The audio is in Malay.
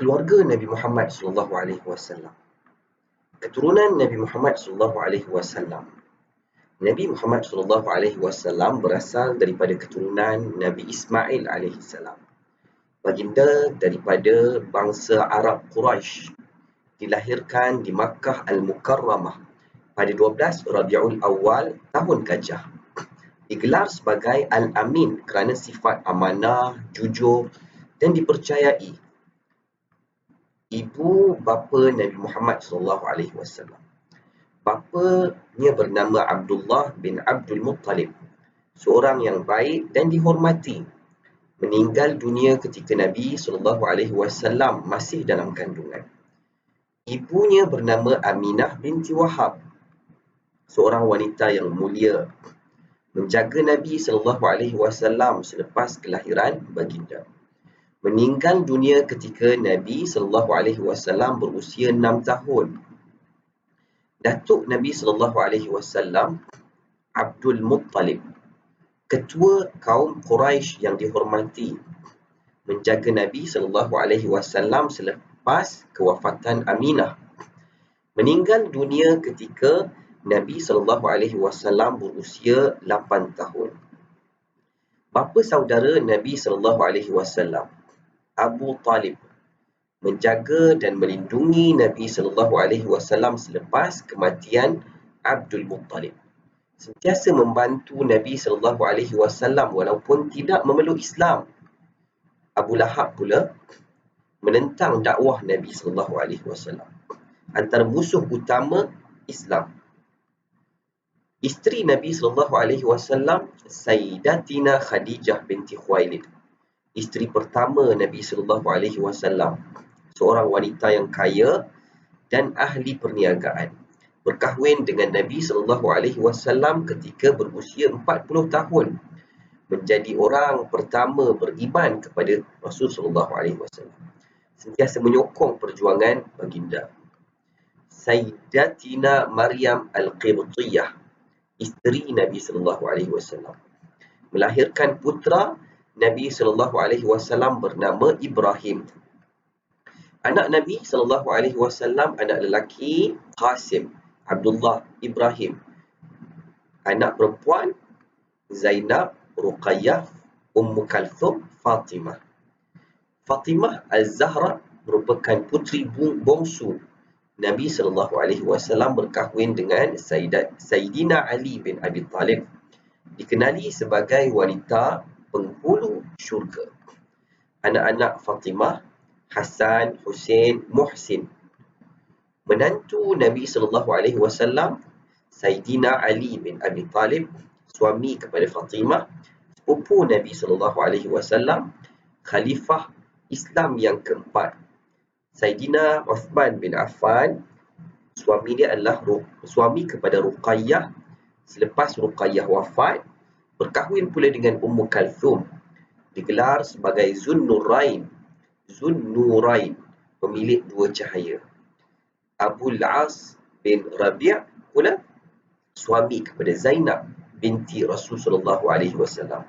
keluarga Nabi Muhammad SAW, keturunan Nabi Muhammad SAW. Nabi Muhammad SAW berasal daripada keturunan Nabi Ismail alaihissalam. Baginda daripada bangsa Arab Quraisy, dilahirkan di Makkah Al-Mukarramah pada 12 Rabiul Awal tahun Gajah. Digelar sebagai Al-Amin kerana sifat amanah, jujur dan dipercayai. Ibu bapa Nabi Muhammad SAW. Bapanya bernama Abdullah bin Abdul Muttalib, seorang yang baik dan dihormati. Meninggal dunia ketika Nabi SAW masih dalam kandungan. Ibunya bernama Aminah binti Wahab, seorang wanita yang mulia, menjaga Nabi SAW selepas kelahiran baginda. Meninggal dunia ketika Nabi SAW berusia 6 tahun. Datuk Nabi SAW, Abdul Muttalib, ketua kaum Quraisy yang dihormati, menjaga Nabi SAW selepas kewafatan Aminah. Meninggal dunia ketika Nabi SAW berusia 8 tahun. Bapa saudara Nabi SAW, Abu Talib, menjaga dan melindungi Nabi SAW selepas kematian Abdul Muttalib. Sentiasa membantu Nabi SAW walaupun tidak memeluk Islam. Abu Lahab pula menentang dakwah Nabi SAW. Antara musuh utama Islam. Isteri Nabi SAW, Sayyidatina Khadijah binti Khuwailid, isteri pertama Nabi SAW, seorang wanita yang kaya dan ahli perniagaan, berkahwin dengan Nabi SAW ketika berusia 40 tahun, menjadi orang pertama beriman kepada Rasulullah SAW. Sentiasa menyokong perjuangan baginda. Sayyidatina Maryam Al-Qibtiyah, isteri Nabi SAW, melahirkan putra Nabi SAW bernama Ibrahim. Anak Nabi SAW, anak lelaki Qasim, Abdullah, Ibrahim. Anak perempuan Zainab, Ruqayyah, Ummu Kalthum, Fatimah. Fatimah Al-Zahra merupakan puteri bongsu Nabi SAW, berkahwin dengan Sayyidina Ali bin Abi Talib, dikenali sebagai wanita penghulu syurga. Anak-anak Fatimah, Hasan, Husain, Muhsin. Menantu Nabi SAW, Sayyidina Ali bin Abi Talib, suami kepada Fatimah, sepupu Nabi SAW, Khalifah Islam yang keempat. Sayyidina Uthman bin Affan, suami dia adalah suami kepada Ruqayyah. Selepas Ruqayyah wafat, berkahwin pula dengan Ummu Kalthum, digelar sebagai Zunnurain, pemilik dua cahaya. Abul As bin Rabi' pula suami kepada Zainab binti Rasulullah SAW.